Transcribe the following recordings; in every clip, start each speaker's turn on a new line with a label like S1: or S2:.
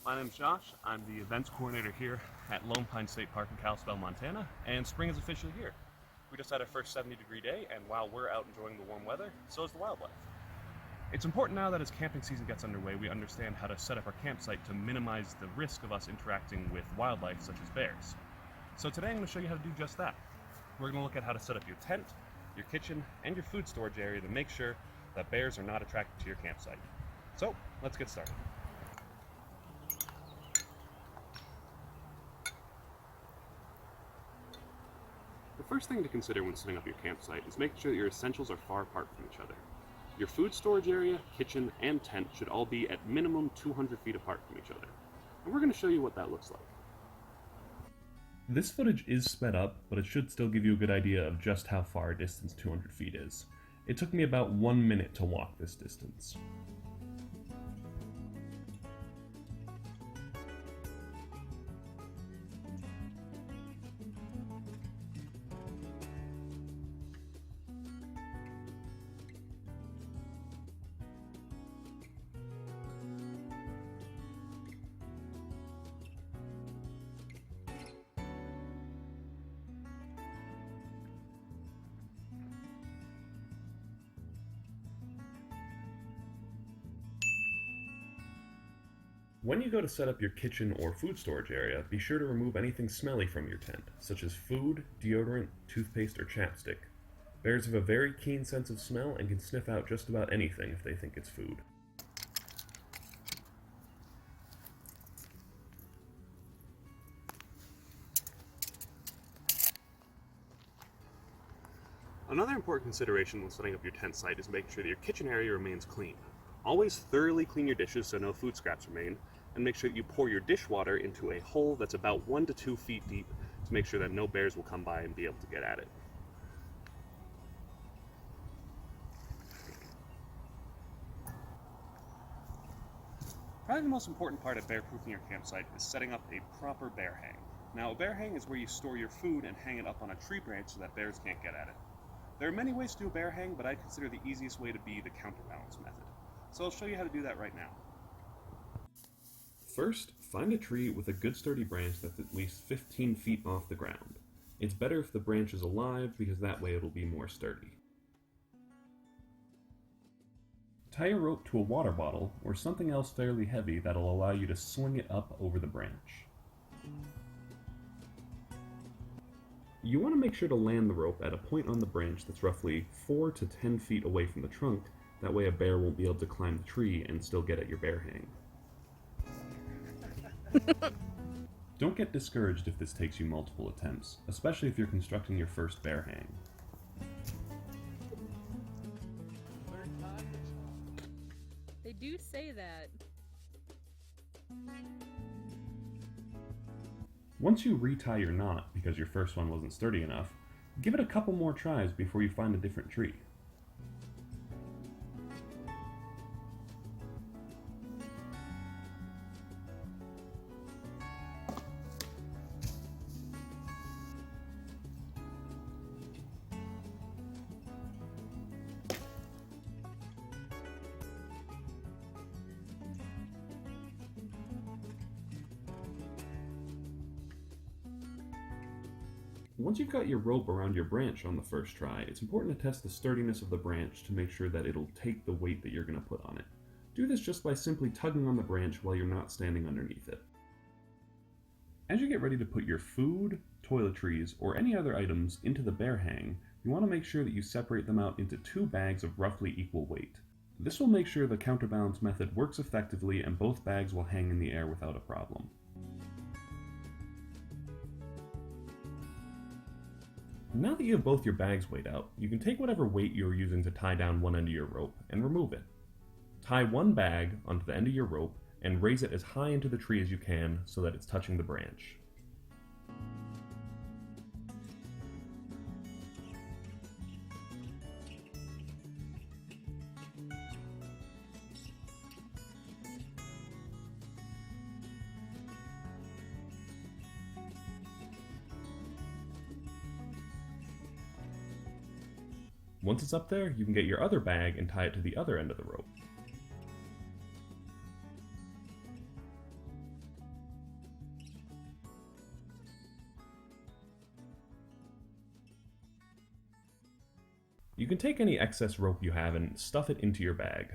S1: My name's Josh. I'm the events coordinator here at Lone Pine State Park in Kalispell, Montana, and spring is officially here. We just had our first 70-degree day, and while we're out enjoying the warm weather, so is the wildlife. It's important now that as camping season gets underway, we understand how to set up our campsite to minimize the risk of us interacting with wildlife such as bears. So today I'm going to show you how to do just that. We're going to look at how to set up your tent, your kitchen, and your food storage area to make sure that bears are not attracted to your campsite. So, let's get started. The first thing to consider when setting up your campsite is making sure that your essentials are far apart from each other. Your food storage area, kitchen, and tent should all be at minimum 200 feet apart from each other. And we're going to show you what that looks like.
S2: This footage is sped up, but it should still give you a good idea of just how far a distance 200 feet is. It took me about 1 minute to walk this distance. When you go to set up your kitchen or food storage area, be sure to remove anything smelly from your tent, such as food, deodorant, toothpaste, or chapstick. Bears have a very keen sense of smell and can sniff out just about anything if they think it's food.
S1: Another important consideration when setting up your tent site is making sure that your kitchen area remains clean. Always thoroughly clean your dishes so no food scraps remain, and make sure that you pour your dishwater into a hole that's about 1 to 2 feet deep to make sure that no bears will come by and be able to get at it. Probably the most important part of bear-proofing your campsite is setting up a proper bear hang. Now, a bear hang is where you store your food and hang it up on a tree branch so that bears can't get at it. There are many ways to do a bear hang, but I consider the easiest way to be the counterbalance method. So I'll show you how to do that right now.
S2: First, find a tree with a good sturdy branch that's at least 15 feet off the ground. It's better if the branch is alive because that way it'll be more sturdy. Tie a rope to a water bottle or something else fairly heavy that'll allow you to swing it up over the branch. You want to make sure to land the rope at a point on the branch that's roughly 4 to 10 feet away from the trunk, that way a bear won't be able to climb the tree and still get at your bear hang. Don't get discouraged if this takes you multiple attempts, especially if you're constructing your first bear hang.
S3: They do say that.
S2: Once you retie your knot because your first one wasn't sturdy enough, give it a couple more tries before you find a different tree. Once you've got your rope around your branch on the first try, it's important to test the sturdiness of the branch to make sure that it'll take the weight that you're going to put on it. Do this just by simply tugging on the branch while you're not standing underneath it. As you get ready to put your food, toiletries, or any other items into the bear hang, you want to make sure that you separate them out into 2 bags of roughly equal weight. This will make sure the counterbalance method works effectively and both bags will hang in the air without a problem. Now that you have both your bags weighed out, you can take whatever weight you are using to tie down one end of your rope and remove it. Tie one bag onto the end of your rope and raise it as high into the tree as you can so that it's touching the branch. Once it's up there, you can get your other bag and tie it to the other end of the rope. You can take any excess rope you have and stuff it into your bag.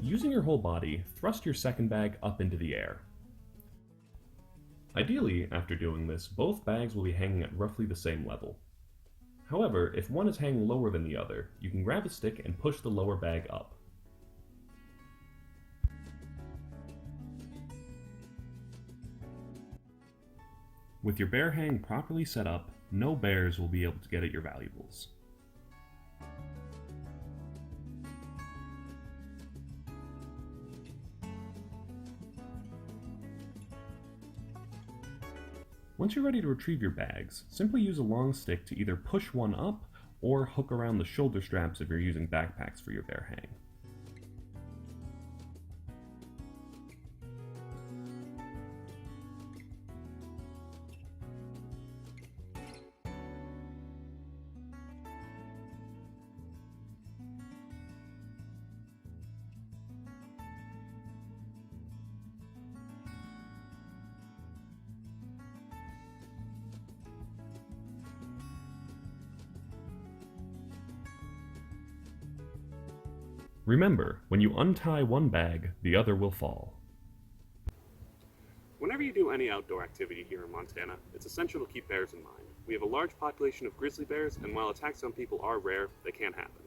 S2: Using your whole body, thrust your second bag up into the air. Ideally, after doing this, both bags will be hanging at roughly the same level. However, if one is hanging lower than the other, you can grab a stick and push the lower bag up. With your bear hang properly set up, no bears will be able to get at your valuables. Once you're ready to retrieve your bags, simply use a long stick to either push one up or hook around the shoulder straps if you're using backpacks for your bear hang. Remember, when you untie one bag, the other will fall.
S1: Whenever you do any outdoor activity here in Montana, it's essential to keep bears in mind. We have a large population of grizzly bears, and while attacks on people are rare, they can happen.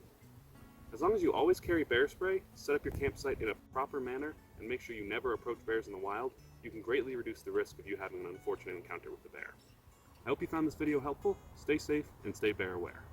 S1: As long as you always carry bear spray, set up your campsite in a proper manner, and make sure you never approach bears in the wild, you can greatly reduce the risk of you having an unfortunate encounter with a bear. I hope you found this video helpful. Stay safe and stay bear aware.